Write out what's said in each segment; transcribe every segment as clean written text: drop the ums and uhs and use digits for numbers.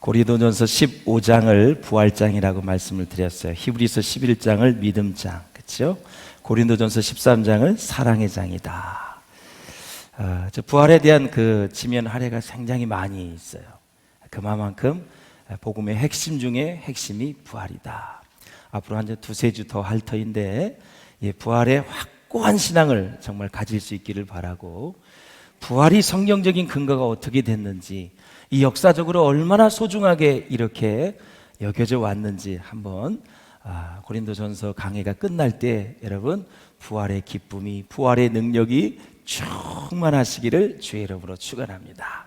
고린도전서 15장을 부활장이라고 말씀을 드렸어요. 히브리서 11장을 믿음장, 그렇죠? 고린도전서 13장을 사랑의 장이다. 부활에 대한 그 지면 할애가 굉장히 많이 있어요. 그만큼 복음의 핵심 중에 핵심이 부활이다. 앞으로 한 두세 주 더 할 터인데 부활의 확고한 신앙을 정말 가질 수 있기를 바라고, 부활이 성경적인 근거가 어떻게 됐는지, 이 역사적으로 얼마나 소중하게 이렇게 여겨져 왔는지 한번 고린도전서 강해가 끝날 때 여러분 부활의 기쁨이, 부활의 능력이 충만하시기를 주의 이름으로 축원합니다.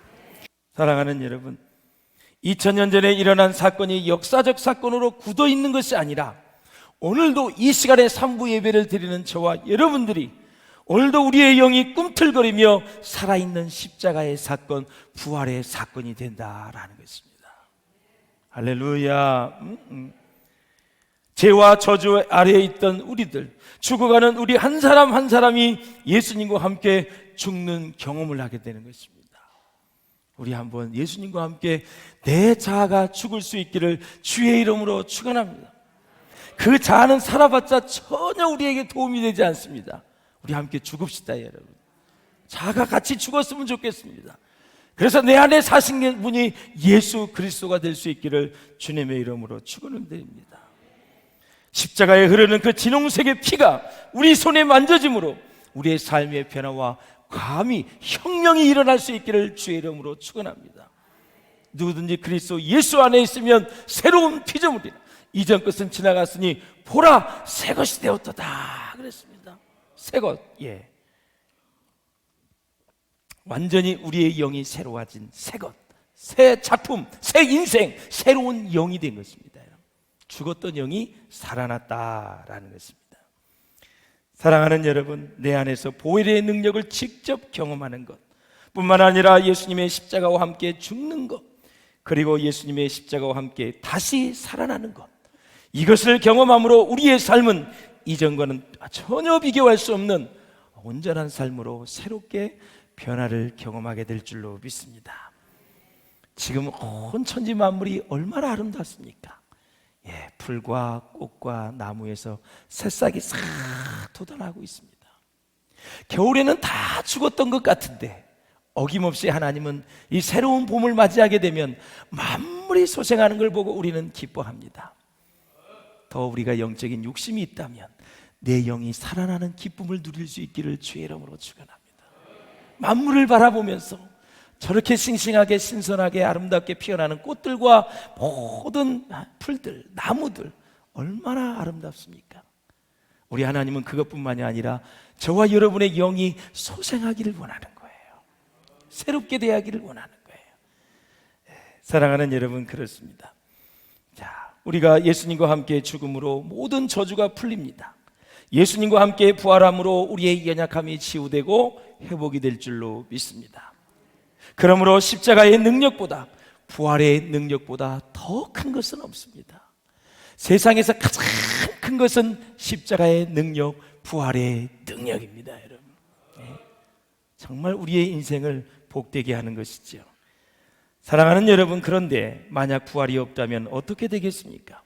사랑하는 여러분, 2000년 전에 일어난 사건이 역사적 사건으로 굳어 있는 것이 아니라 오늘도 이 시간에 산부 예배를 드리는 저와 여러분들이 오늘도 우리의 영이 꿈틀거리며 살아있는 십자가의 사건, 부활의 사건이 된다라는 것입니다. 할렐루야. 죄와 저주 아래에 있던 우리들, 죽어가는 우리 한 사람 한 사람이 예수님과 함께 죽는 경험을 하게 되는 것입니다. 우리 한번 예수님과 함께 내 자아가 죽을 수 있기를 주의 이름으로 축원합니다. 그 자아는 살아봤자 전혀 우리에게 도움이 되지 않습니다. 우리 함께 죽읍시다, 여러분. 자아가 같이 죽었으면 좋겠습니다. 그래서 내 안에 사신 분이 예수 그리스도가 될 수 있기를 주님의 이름으로 축원을 드립니다. 십자가에 흐르는 그 진홍색의 피가 우리 손에 만져짐으로 우리의 삶의 변화와 감히 혁명이 일어날 수 있기를 주의 이름으로 축원합니다. 누구든지 그리스도 예수 안에 있으면 새로운 피조물이라, 이전 것은 지나갔으니 보라 새 것이 되었도다 그랬습니다. 새 것, 완전히 우리의 영이 새로워진 새 것, 새 작품, 새 인생, 새로운 영이 된 것입니다. 죽었던 영이 살아났다라는 것입니다. 사랑하는 여러분, 내 안에서 보혈의 능력을 직접 경험하는 것 뿐만 아니라 예수님의 십자가와 함께 죽는 것, 그리고 예수님의 십자가와 함께 다시 살아나는 것, 이것을 경험함으로 우리의 삶은 이전과는 전혀 비교할 수 없는 온전한 삶으로 새롭게 변화를 경험하게 될 줄로 믿습니다. 지금 온 천지 만물이 얼마나 아름답습니까? 풀과 꽃과 나무에서 새싹이 싹 돋아나고 있습니다. 겨울에는 다 죽었던 것 같은데 어김없이 하나님은 이 새로운 봄을 맞이하게 되면 만물이 소생하는 걸 보고 우리는 기뻐합니다. 더 우리가 영적인 욕심이 있다면 내 영이 살아나는 기쁨을 누릴 수 있기를 주의 이름으로 축원합니다. 만물을 바라보면서 저렇게 싱싱하게 신선하게 아름답게 피어나는 꽃들과 모든 풀들, 나무들 얼마나 아름답습니까? 우리 하나님은 그것뿐만이 아니라 저와 여러분의 영이 소생하기를 원하는 거예요. 새롭게 되어야기를 원하는 거예요. 사랑하는 여러분, 그렇습니다. 우리가 예수님과 함께 죽음으로 모든 저주가 풀립니다. 예수님과 함께 부활함으로 우리의 연약함이 치유되고 회복이 될 줄로 믿습니다. 그러므로 십자가의 능력보다, 부활의 능력보다 더 큰 것은 없습니다. 세상에서 가장 큰 것은 십자가의 능력, 부활의 능력입니다, 여러분. 정말 우리의 인생을 복되게 하는 것이죠. 사랑하는 여러분, 그런데 만약 부활이 없다면 어떻게 되겠습니까?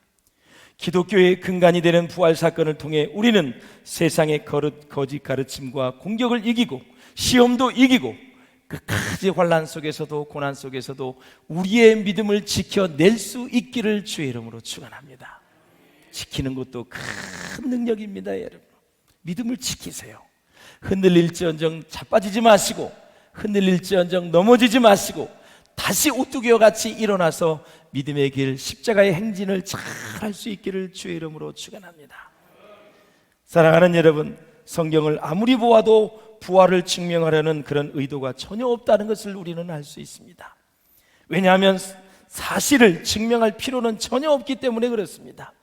기독교의 근간이 되는 부활 사건을 통해 우리는 세상의 거짓 가르침과 공격을 이기고 시험도 이기고 끝까지 환난 속에서도 고난 속에서도 우리의 믿음을 지켜낼 수 있기를 주의 이름으로 축원합니다. 지키는 것도 큰 능력입니다, 여러분. 믿음을 지키세요. 흔들릴지언정 자빠지지 마시고, 흔들릴지언정 넘어지지 마시고 다시 오뚜기와 같이 일어나서 믿음의 길, 십자가의 행진을 잘 할 수 있기를 주의 이름으로 축원합니다. 사랑하는 여러분, 성경을 아무리 보아도 부활을 증명하려는 그런 의도가 전혀 없다는 것을 우리는 알 수 있습니다. 왜냐하면 사실을 증명할 필요는 전혀 없기 때문에 그렇습니다.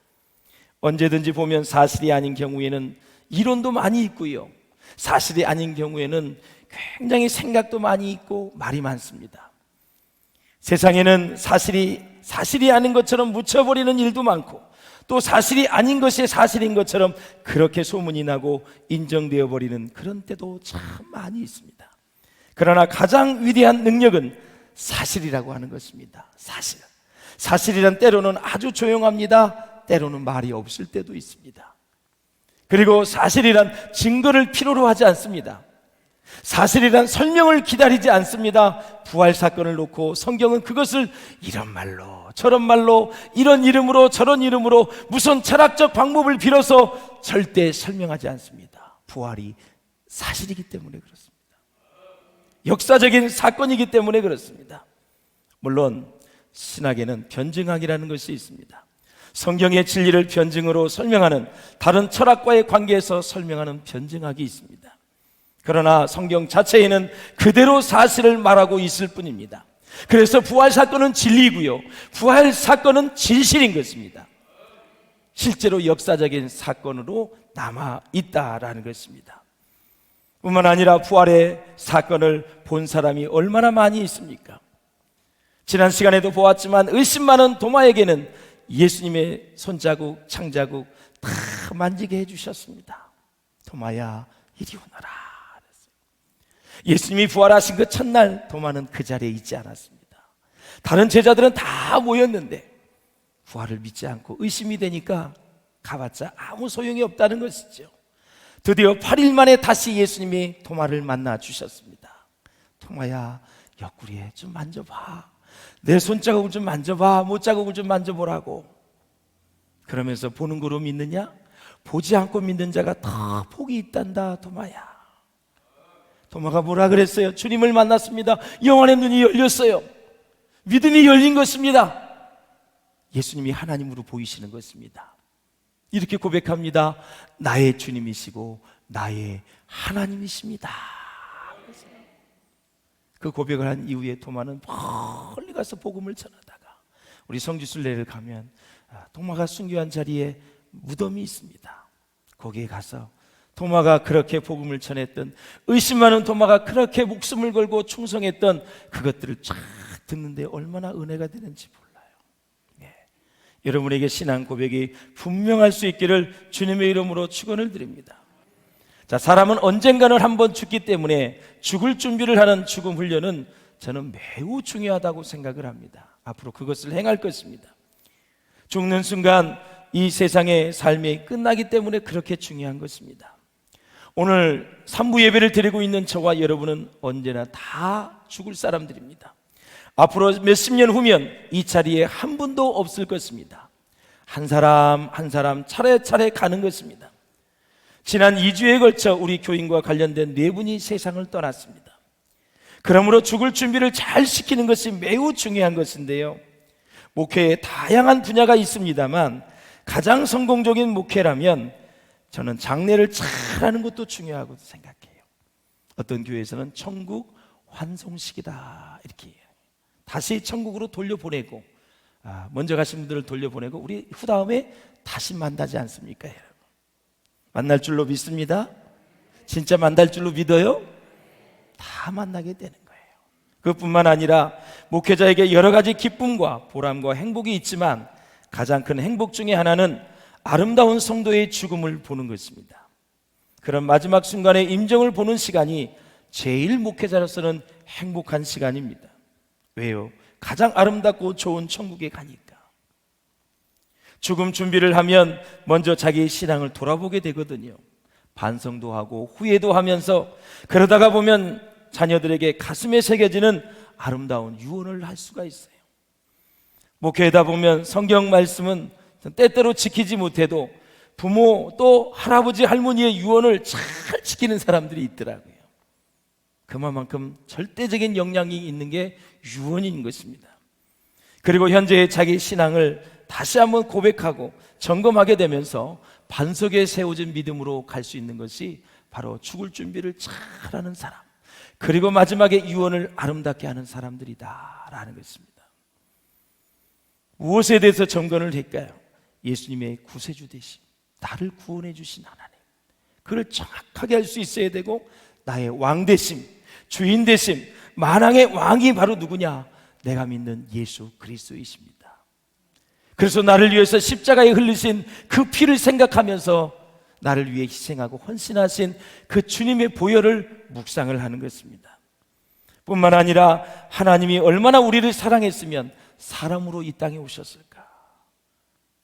언제든지 보면 사실이 아닌 경우에는 이론도 많이 있고요, 사실이 아닌 경우에는 굉장히 생각도 많이 있고 말이 많습니다. 세상에는 사실이 아닌 것처럼 묻혀버리는 일도 많고, 또 사실이 아닌 것이 사실인 것처럼 그렇게 소문이 나고 인정되어 버리는 그런 때도 참 많이 있습니다. 그러나 가장 위대한 능력은 사실이라고 하는 것입니다. 사실. 사실이란 때로는 아주 조용합니다. 때로는 말이 없을 때도 있습니다. 그리고 사실이란 증거를 필요로 하지 않습니다. 사실이란 설명을 기다리지 않습니다. 부활 사건을 놓고 성경은 그것을 이런 말로 저런 말로 이런 이름으로 저런 이름으로 무슨 철학적 방법을 빌어서 절대 설명하지 않습니다. 부활이 사실이기 때문에 그렇습니다. 역사적인 사건이기 때문에 그렇습니다. 물론 신학에는 변증학이라는 것이 있습니다. 성경의 진리를 변증으로 설명하는, 다른 철학과의 관계에서 설명하는 변증학이 있습니다. 그러나 성경 자체에는 그대로 사실을 말하고 있을 뿐입니다. 그래서 부활 사건은 진리고요, 부활 사건은 진실인 것입니다. 실제로 역사적인 사건으로 남아 있다라는 것입니다. 뿐만 아니라 부활의 사건을 본 사람이 얼마나 많이 있습니까? 지난 시간에도 보았지만 의심 많은 도마에게는 예수님의 손자국, 창자국 다 만지게 해주셨습니다. 도마야, 이리 오너라. 예수님이 부활하신 그 첫날 도마는 그 자리에 있지 않았습니다. 다른 제자들은 다 모였는데 부활을 믿지 않고 의심이 되니까 가봤자 아무 소용이 없다는 것이죠. 드디어 8일 만에 다시 예수님이 도마를 만나 주셨습니다. 도마야, 옆구리에 좀 만져봐. 내 손자국을 좀 만져봐. 못자국을 좀 만져보라고. 그러면서 보는 거로 믿느냐? 보지 않고 믿는 자가 더 복이 있단다. 도마야. 도마가 뭐라 그랬어요? 주님을 만났습니다. 영안의 눈이 열렸어요. 믿음이 열린 것입니다. 예수님이 하나님으로 보이시는 것입니다. 이렇게 고백합니다. 나의 주님이시고 나의 하나님이십니다. 그 고백을 한 이후에 도마는 멀리 가서 복음을 전하다가 우리 성지순례를 가면 도마가 순교한 자리에 무덤이 있습니다. 거기에 가서 도마가 그렇게 복음을 전했던, 의심 많은 도마가 그렇게 목숨을 걸고 충성했던 그것들을 쫙 듣는데 얼마나 은혜가 되는지 몰라요. 여러분에게 신앙 고백이 분명할 수 있기를 주님의 이름으로 축원을 드립니다. 자, 사람은 언젠가는 한번 죽기 때문에 죽을 준비를 하는 죽음 훈련은 저는 매우 중요하다고 생각을 합니다. 앞으로 그것을 행할 것입니다. 죽는 순간 이 세상의 삶이 끝나기 때문에 그렇게 중요한 것입니다. 오늘 3부 예배를 드리고 있는 저와 여러분은 언제나 다 죽을 사람들입니다. 앞으로 몇십 년 후면 이 자리에 한 분도 없을 것입니다. 한 사람 한 사람 차례차례 가는 것입니다. 지난 2주에 걸쳐 우리 교인과 관련된 4분이 세상을 떠났습니다. 그러므로 죽을 준비를 잘 시키는 것이 매우 중요한 것인데요, 목회에 다양한 분야가 있습니다만 가장 성공적인 목회라면 저는 장례를 잘하는 것도 중요하다고 생각해요. 어떤 교회에서는 천국 환송식이다 이렇게 다시 천국으로 돌려보내고, 먼저 가신 분들을 돌려보내고 우리 후다음에 다시 만나지 않습니까? 여러분, 만날 줄로 믿습니다. 진짜 만날 줄로 믿어요? 다 만나게 되는 거예요. 그것뿐만 아니라 목회자에게 여러 가지 기쁨과 보람과 행복이 있지만 가장 큰 행복 중에 하나는 아름다운 성도의 죽음을 보는 것입니다. 그런 마지막 순간의 임종을 보는 시간이 제일 목회자로서는 행복한 시간입니다. 왜요? 가장 아름답고 좋은 천국에 가니까. 죽음 준비를 하면 먼저 자기의 신앙을 돌아보게 되거든요. 반성도 하고 후회도 하면서, 그러다가 보면 자녀들에게 가슴에 새겨지는 아름다운 유언을 할 수가 있어요. 목회하다 보면 성경 말씀은 때때로 지키지 못해도 부모 또 할아버지 할머니의 유언을 잘 지키는 사람들이 있더라고요. 그만큼 절대적인 영향이 있는 게 유언인 것입니다. 그리고 현재의 자기 신앙을 다시 한번 고백하고 점검하게 되면서 반석에 세워진 믿음으로 갈 수 있는 것이 바로 죽을 준비를 잘하는 사람, 그리고 마지막에 유언을 아름답게 하는 사람들이다라는 것입니다. 무엇에 대해서 점검을 할까요? 예수님의 구세주 되심, 나를 구원해 주신 하나님, 그를 정확하게 할 수 있어야 되고, 나의 왕 되심, 주인 되심, 만왕의 왕이 바로 누구냐? 내가 믿는 예수 그리스도이십니다. 그래서 나를 위해서 십자가에 흘리신 그 피를 생각하면서 나를 위해 희생하고 헌신하신 그 주님의 보혈을 묵상을 하는 것입니다. 뿐만 아니라 하나님이 얼마나 우리를 사랑했으면 사람으로 이 땅에 오셨을까?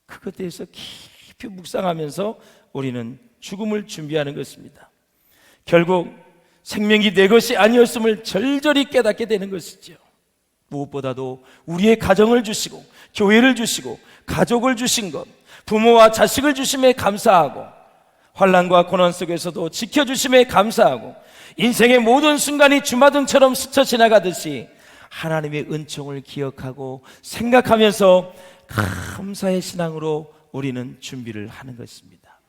그것에 대해서 깊이 묵상하면서 우리는 죽음을 준비하는 것입니다. 결국 생명이 내 것이 아니었음을 절절히 깨닫게 되는 것이죠. 무엇보다도 우리의 가정을 주시고 교회를 주시고 가족을 주신 것, 부모와 자식을 주심에 감사하고 환난과 고난 속에서도 지켜주심에 감사하고 인생의 모든 순간이 주마등처럼 스쳐 지나가듯이 하나님의 은총을 기억하고 생각하면서 감사의 신앙으로 우리는 준비를 하는 것입니다.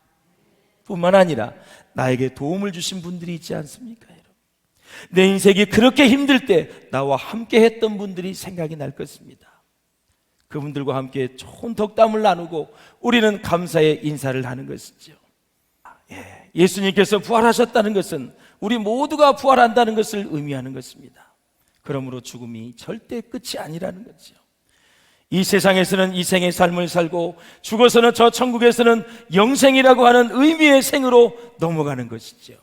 뿐만 아니라 나에게 도움을 주신 분들이 있지 않습니까, 여러분? 내 인생이 그렇게 힘들 때 나와 함께 했던 분들이 생각이 날 것입니다. 그분들과 함께 좋은 덕담을 나누고 우리는 감사의 인사를 하는 것이죠. 예수님께서 부활하셨다는 것은 우리 모두가 부활한다는 것을 의미하는 것입니다. 그러므로 죽음이 절대 끝이 아니라는 거죠. 이 세상에서는 이 생의 삶을 살고 죽어서는 저 천국에서는 영생이라고 하는 의미의 생으로 넘어가는 것이죠.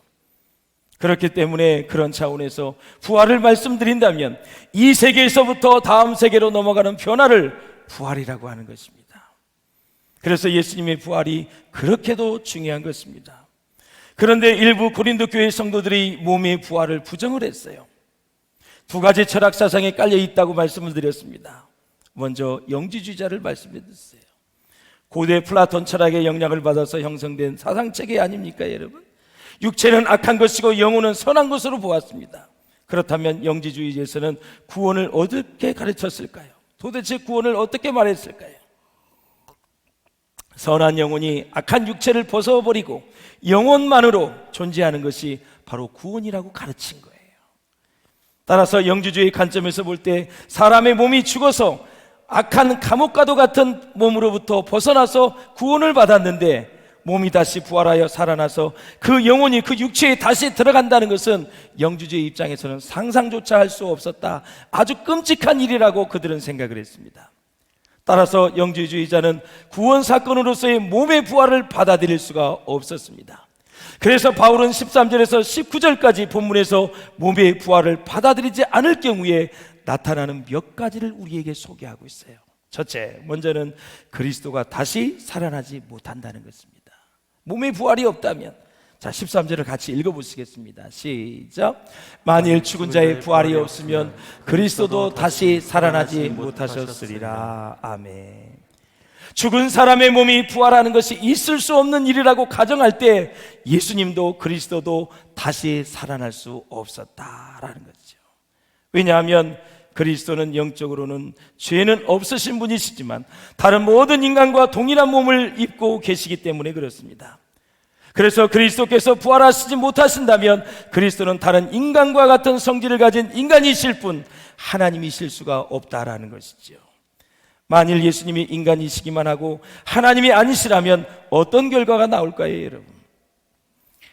그렇기 때문에 그런 차원에서 부활을 말씀드린다면 이 세계에서부터 다음 세계로 넘어가는 변화를 부활이라고 하는 것입니다. 그래서 예수님의 부활이 그렇게도 중요한 것입니다. 그런데 일부 고린도 교회 성도들이 몸의 부활을 부정을 했어요. 두 가지 철학 사상에 깔려 있다고 말씀을 드렸습니다. 먼저 영지주의자를 말씀드렸어요. 고대 플라톤 철학의 영향을 받아서 형성된 사상체계 아닙니까, 여러분? 육체는 악한 것이고 영혼은 선한 것으로 보았습니다. 그렇다면 영지주의에서는 구원을 어떻게 가르쳤을까요? 도대체 구원을 어떻게 말했을까요? 선한 영혼이 악한 육체를 벗어버리고 영혼만으로 존재하는 것이 바로 구원이라고 가르친 거예요. 따라서 영지주의 관점에서 볼 때 사람의 몸이 죽어서 악한 감옥과도 같은 몸으로부터 벗어나서 구원을 받았는데 몸이 다시 부활하여 살아나서 그 영혼이 그 육체에 다시 들어간다는 것은 영지주의 입장에서는 상상조차 할 수 없었다. 아주 끔찍한 일이라고 그들은 생각을 했습니다. 따라서 영지주의자는 구원 사건으로서의 몸의 부활을 받아들일 수가 없었습니다. 그래서 바울은 13절에서 19절까지 본문에서 몸의 부활을 받아들이지 않을 경우에 나타나는 몇 가지를 우리에게 소개하고 있어요. 첫째, 먼저는 그리스도가 다시 살아나지 못한다는 것입니다. 몸의 부활이 없다면, 자 13절을 같이 읽어보시겠습니다. 시작. 만일 죽은 자의 부활이 없으면 그리스도도 다시 살아나지 못하셨으리라. 아멘. 죽은 사람의 몸이 부활하는 것이 있을 수 없는 일이라고 가정할 때 예수님도 그리스도도 다시 살아날 수 없었다라는 거죠. 왜냐하면 그리스도는 영적으로는 죄는 없으신 분이시지만 다른 모든 인간과 동일한 몸을 입고 계시기 때문에 그렇습니다. 그래서 그리스도께서 부활하시지 못하신다면 그리스도는 다른 인간과 같은 성질을 가진 인간이실 뿐 하나님이실 수가 없다라는 것이죠. 만일 예수님이 인간이시기만 하고 하나님이 아니시라면 어떤 결과가 나올까요, 여러분?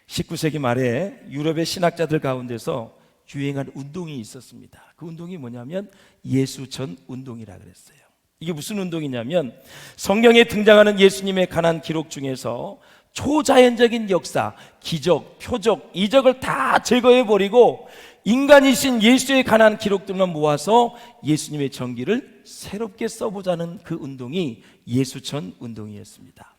19세기 말에 유럽의 신학자들 가운데서 유행한 운동이 있었습니다. 그 운동이 뭐냐면 예수전 운동이라 그랬어요. 이게 무슨 운동이냐면 성경에 등장하는 예수님에 관한 기록 중에서 초자연적인 역사, 기적, 표적, 이적을 다 제거해버리고 인간이신 예수에 관한 기록들만 모아서 예수님의 전기를 새롭게 써보자는 그 운동이 예수전 운동이었습니다.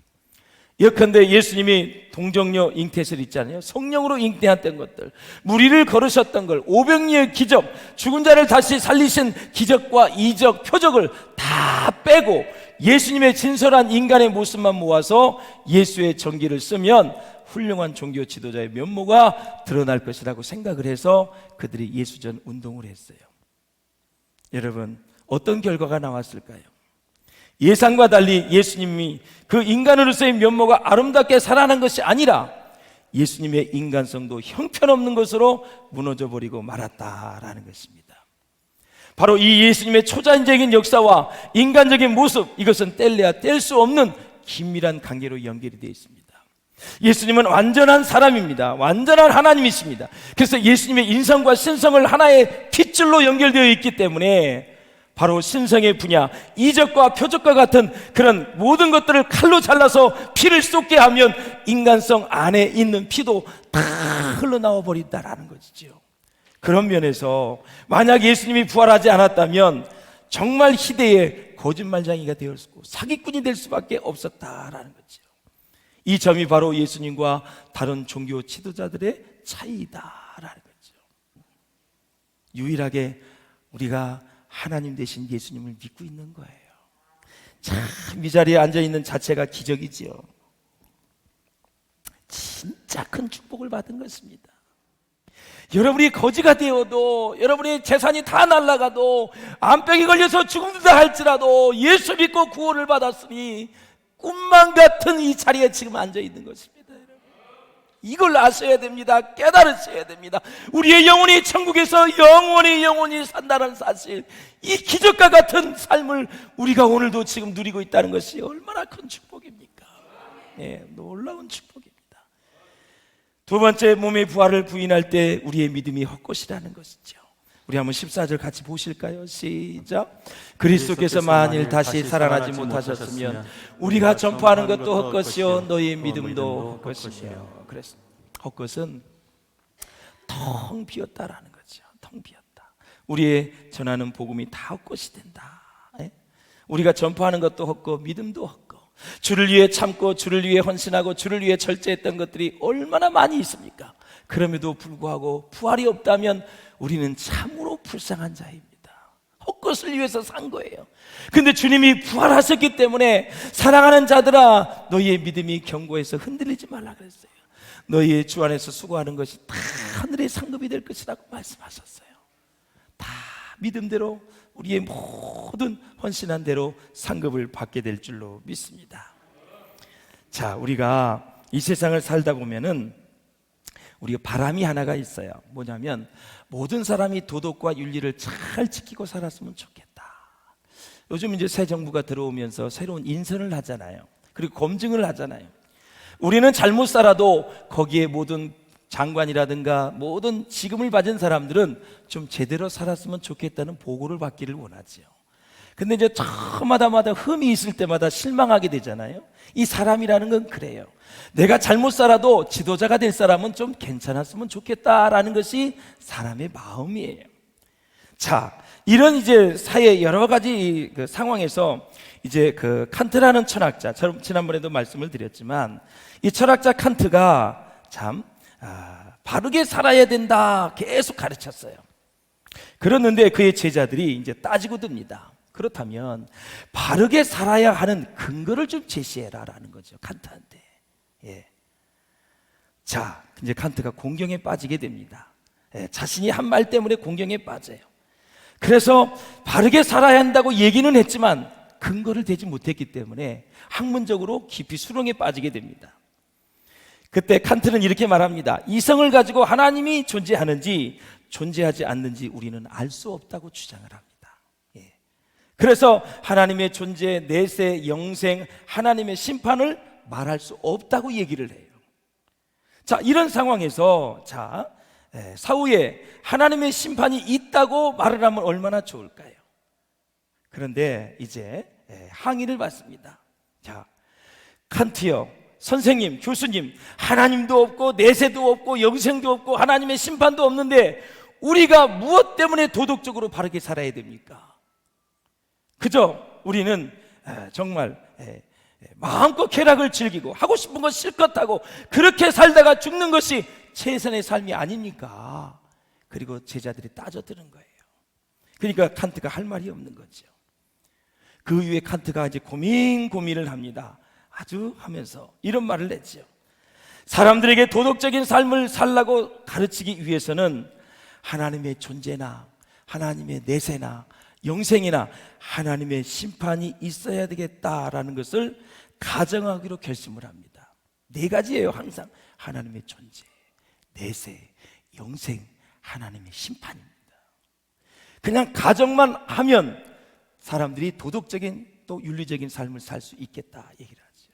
예컨대 예수님이 동정녀 잉태설 있잖아요. 성령으로 잉태했던 것들, 무리를 걸으셨던 걸, 500리의 기적, 죽은 자를 다시 살리신 기적과 이적, 표적을 다 빼고 예수님의 진솔한 인간의 모습만 모아서 예수의 전기를 쓰면 훌륭한 종교 지도자의 면모가 드러날 것이라고 생각을 해서 그들이 예수전 운동을 했어요. 여러분, 어떤 결과가 나왔을까요? 예상과 달리 예수님이 그 인간으로서의 면모가 아름답게 살아난 것이 아니라 예수님의 인간성도 형편없는 것으로 무너져버리고 말았다라는 것입니다. 바로 이 예수님의 초자연적인 역사와 인간적인 모습, 이것은 뗄래야 뗄 수 없는 긴밀한 관계로 연결이 되어 있습니다. 예수님은 완전한 사람입니다. 완전한 하나님이십니다. 그래서 예수님의 인성과 신성을 하나의 핏줄로 연결되어 있기 때문에 바로 신성의 분야, 이적과 표적과 같은 그런 모든 것들을 칼로 잘라서 피를 쏟게 하면 인간성 안에 있는 피도 다 흘러나와 버린다라는 것이죠. 그런 면에서 만약 예수님이 부활하지 않았다면 정말 희대의 거짓말쟁이가 되었고 사기꾼이 될 수밖에 없었다라는 거죠. 이 점이 바로 예수님과 다른 종교 지도자들의 차이다라는 거죠. 유일하게 우리가 하나님 되신 예수님을 믿고 있는 거예요. 참 이 자리에 앉아있는 자체가 기적이지요. 진짜 큰 축복을 받은 것입니다. 여러분이 거지가 되어도, 여러분의 재산이 다 날아가도, 암병이 걸려서 죽는다 할지라도 예수 믿고 구원을 받았으니 꿈만 같은 이 자리에 지금 앉아있는 것입니다. 이걸 아셔야 됩니다. 깨달으셔야 됩니다. 우리의 영혼이 천국에서 영원히 산다는 사실, 이 기적과 같은 삶을 우리가 오늘도 지금 누리고 있다는 것이 얼마나 큰 축복입니까? 놀라운 축복입니다. 두 번째, 몸의 부활을 부인할 때 우리의 믿음이 헛것이라는 것이죠. 우리 한번 14절 같이 보실까요? 시작. 그리스도께서 만일 다시 살아나지 못하셨으면 우리가 전파하는 것도 헛것이요 너희의 믿음도 헛것이며. 그래서 헛것은 텅 비었다라는 거죠. 텅 비었다. 우리의 전하는 복음이 다 헛것이 된다. 우리가 전파하는 것도 헛고 믿음도 헛고, 주를 위해 참고 주를 위해 헌신하고 주를 위해 절제했던 것들이 얼마나 많이 있습니까? 그럼에도 불구하고 부활이 없다면 우리는 참으로 불쌍한 자입니다. 헛것을 위해서 산 거예요. 근데 주님이 부활하셨기 때문에 사랑하는 자들아 너희의 믿음이 견고해서 흔들리지 말라 그랬어요. 너희의 주 안에서 수고하는 것이 다 하늘의 상급이 될 것이라고 말씀하셨어요. 다 믿음대로 우리의 모든 헌신한 대로 상급을 받게 될 줄로 믿습니다. 자, 우리가 이 세상을 살다 보면은 우리가 바람이 하나가 있어요. 뭐냐면 모든 사람이 도덕과 윤리를 잘 지키고 살았으면 좋겠다. 요즘 이제 새 정부가 들어오면서 새로운 인선을 하잖아요. 그리고 검증을 하잖아요. 우리는 잘못 살아도 거기에 모든 장관이라든가 모든 직임을 받은 사람들은 좀 제대로 살았으면 좋겠다는 보고를 받기를 원하지요. 근데 이제 저마다 흠이 있을 때마다 실망하게 되잖아요. 이 사람이라는 건 그래요. 내가 잘못 살아도 지도자가 될 사람은 좀 괜찮았으면 좋겠다라는 것이 사람의 마음이에요. 자, 이런 이제 사회 여러 가지 그 상황에서 이제 그 칸트라는 철학자, 지난번에도 말씀을 드렸지만 이 철학자 칸트가 참 바르게 살아야 된다 계속 가르쳤어요. 그랬는데 그의 제자들이 이제 따지고 듭니다. 그렇다면 바르게 살아야 하는 근거를 좀 제시해라라는 거죠, 칸트한테. 자, 이제 칸트가 공경에 빠지게 됩니다. 자신이 한 말 때문에 공경에 빠져요. 그래서 바르게 살아야 한다고 얘기는 했지만 근거를 대지 못했기 때문에 학문적으로 깊이 수렁에 빠지게 됩니다. 그때 칸트는 이렇게 말합니다. 이성을 가지고 하나님이 존재하는지 존재하지 않는지 우리는 알 수 없다고 주장을 합니다. 그래서 하나님의 존재, 내세, 영생, 하나님의 심판을 말할 수 없다고 얘기를 해요. 자, 이런 상황에서 사후에 하나님의 심판이 있다고 말을 하면 얼마나 좋을까요? 그런데 이제 항의를 받습니다. 자, 칸트요, 선생님, 교수님, 하나님도 없고 내세도 없고 영생도 없고 하나님의 심판도 없는데 우리가 무엇 때문에 도덕적으로 바르게 살아야 됩니까? 그저 우리는 정말 마음껏 쾌락을 즐기고 하고 싶은 거 실컷 하고 그렇게 살다가 죽는 것이 최선의 삶이 아닙니까? 그리고 제자들이 따져드는 거예요. 그러니까 칸트가 할 말이 없는 거죠. 그 이후에 칸트가 이제 고민을 합니다. 아주 하면서 이런 말을 했죠. 사람들에게 도덕적인 삶을 살라고 가르치기 위해서는 하나님의 존재나 하나님의 내세나 영생이나 하나님의 심판이 있어야 되겠다라는 것을 가정하기로 결심을 합니다. 네 가지예요. 항상 하나님의 존재, 내세, 영생, 하나님의 심판입니다. 그냥 가정만 하면 사람들이 도덕적인 또 윤리적인 삶을 살 수 있겠다 얘기를 하죠.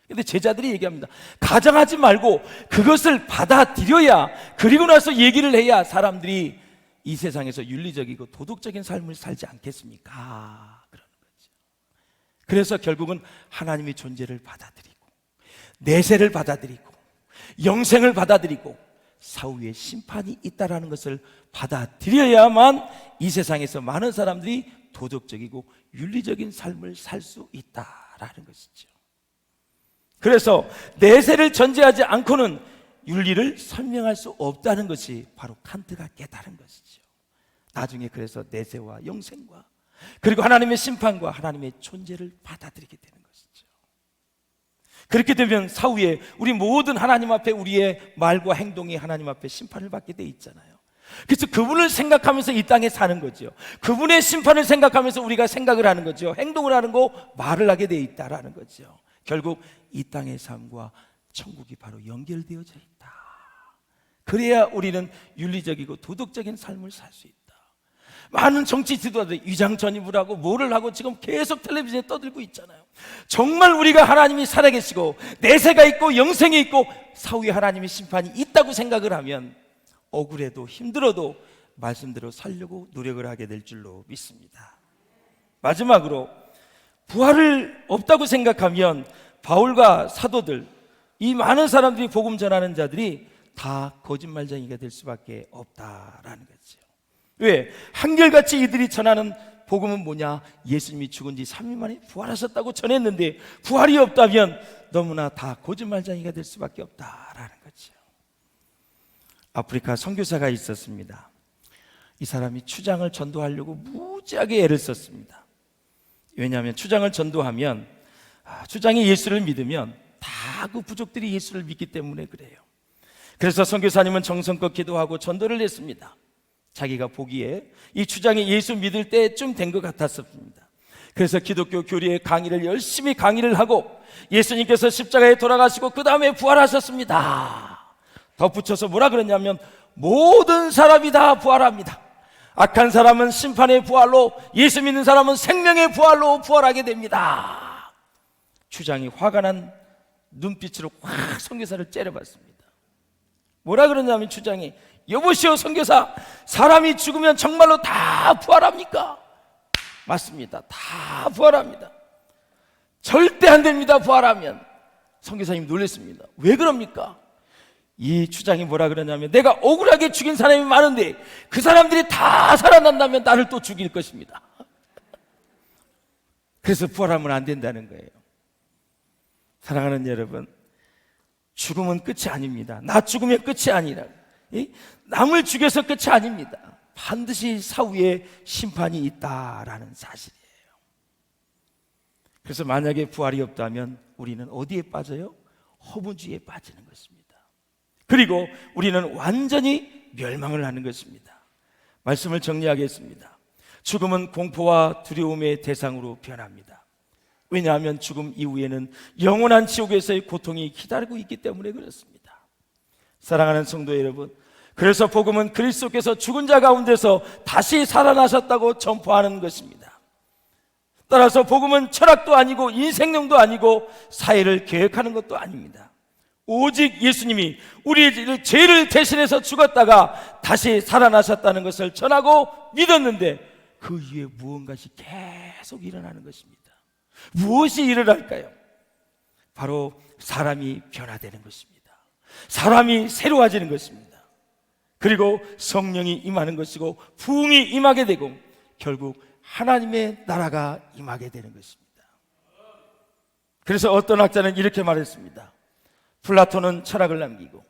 그런데 제자들이 얘기합니다. 가정하지 말고 그것을 받아들여야, 그리고 나서 얘기를 해야 사람들이 이 세상에서 윤리적이고 도덕적인 삶을 살지 않겠습니까? 그러는 거죠. 그래서 결국은 하나님의 존재를 받아들이고 내세를 받아들이고 영생을 받아들이고 사후에 심판이 있다라는 것을 받아들여야만 이 세상에서 많은 사람들이 도덕적이고 윤리적인 삶을 살 수 있다라는 것이죠. 그래서 내세를 전제하지 않고는 윤리를 설명할 수 없다는 것이 바로 칸트가 깨달은 것이죠. 나중에 그래서 내세와 영생과 그리고 하나님의 심판과 하나님의 존재를 받아들이게 되는 것이죠. 그렇게 되면 사후에 우리 모든 하나님 앞에 우리의 말과 행동이 하나님 앞에 심판을 받게 돼 있잖아요. 그래서 그분을 생각하면서 이 땅에 사는 거죠. 그분의 심판을 생각하면서 우리가 생각을 하는 거죠. 행동을 하는 거, 말을 하게 돼 있다라는 거죠. 결국 이 땅의 삶과 천국이 바로 연결되어져 있다. 그래야 우리는 윤리적이고 도덕적인 삶을 살 수 있다. 많은 정치 지도자들이 위장 전입을 하고 뭐를 하고 지금 계속 텔레비전에 떠들고 있잖아요. 정말 우리가 하나님이 살아계시고 내세가 있고 영생이 있고 사후에 하나님의 심판이 있다고 생각을 하면 억울해도 힘들어도 말씀대로 살려고 노력을 하게 될 줄로 믿습니다. 마지막으로 부활을 없다고 생각하면 바울과 사도들, 이 많은 사람들이 복음 전하는 자들이 다 거짓말쟁이가 될 수밖에 없다라는 거죠. 왜? 한결같이 이들이 전하는 복음은 뭐냐? 예수님이 죽은 지 3일 만에 부활하셨다고 전했는데 부활이 없다면 너무나 다 거짓말쟁이가 될 수밖에 없다라는 거죠. 아프리카 선교사가 있었습니다. 이 사람이 추장을 전도하려고 무지하게 애를 썼습니다. 왜냐하면 추장을 전도하면 추장이 예수를 믿으면 다 그 부족들이 예수를 믿기 때문에 그래요. 그래서 선교사님은 정성껏 기도하고 전도를 했습니다. 자기가 보기에 이 추장이 예수 믿을 때쯤 된 것 같았습니다. 그래서 기독교 교리의 강의를 열심히 강의를 하고 예수님께서 십자가에 돌아가시고 그 다음에 부활하셨습니다. 덧붙여서 뭐라 그랬냐면 모든 사람이 다 부활합니다. 악한 사람은 심판의 부활로, 예수 믿는 사람은 생명의 부활로 부활하게 됩니다. 추장이 화가 난 눈빛으로 확 선교사를 째려봤습니다. 뭐라 그러냐면 추장이, 여보시오 선교사, 사람이 죽으면 정말로 다 부활합니까? 맞습니다. 다 부활합니다. 절대 안 됩니다. 부활하면. 선교사님이 놀랐습니다. 왜 그럽니까? 이 추장이 뭐라 그러냐면 내가 억울하게 죽인 사람이 많은데 그 사람들이 다 살아난다면 나를 또 죽일 것입니다. 그래서 부활하면 안 된다는 거예요. 사랑하는 여러분, 죽음은 끝이 아닙니다. 나 죽으면 끝이 아니라 남을 죽여서 끝이 아닙니다. 반드시 사후에 심판이 있다라는 사실이에요. 그래서 만약에 부활이 없다면 우리는 어디에 빠져요? 허무주의에 빠지는 것입니다. 그리고 우리는 완전히 멸망을 하는 것입니다. 말씀을 정리하겠습니다. 죽음은 공포와 두려움의 대상으로 변합니다. 왜냐하면 죽음 이후에는 영원한 지옥에서의 고통이 기다리고 있기 때문에 그렇습니다. 사랑하는 성도 여러분, 그래서 복음은 그리스도께서 죽은 자 가운데서 다시 살아나셨다고 전파하는 것입니다. 따라서 복음은 철학도 아니고 인생론도 아니고 사회를 계획하는 것도 아닙니다. 오직 예수님이 우리의 죄를 대신해서 죽었다가 다시 살아나셨다는 것을 전하고 믿었는데 그 이후에 무언가씩 계속 일어나는 것입니다. 무엇이 일어날까요? 바로 사람이 변화되는 것입니다. 사람이 새로워지는 것입니다. 그리고 성령이 임하는 것이고 부흥이 임하게 되고 결국 하나님의 나라가 임하게 되는 것입니다. 그래서 어떤 학자는 이렇게 말했습니다. 플라톤은 철학을 남기고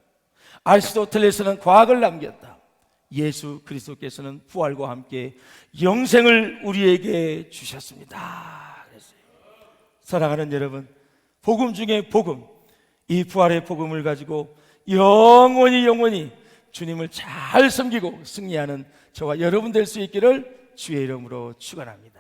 아리스토텔레스는 과학을 남겼다. 예수 그리스도께서는 부활과 함께 영생을 우리에게 주셨습니다. 그랬어요. 사랑하는 여러분, 복음 중에 복음, 이 부활의 복음을 가지고 영원히 주님을 잘 섬기고 승리하는 저와 여러분 될 수 있기를 주의 이름으로 축원합니다.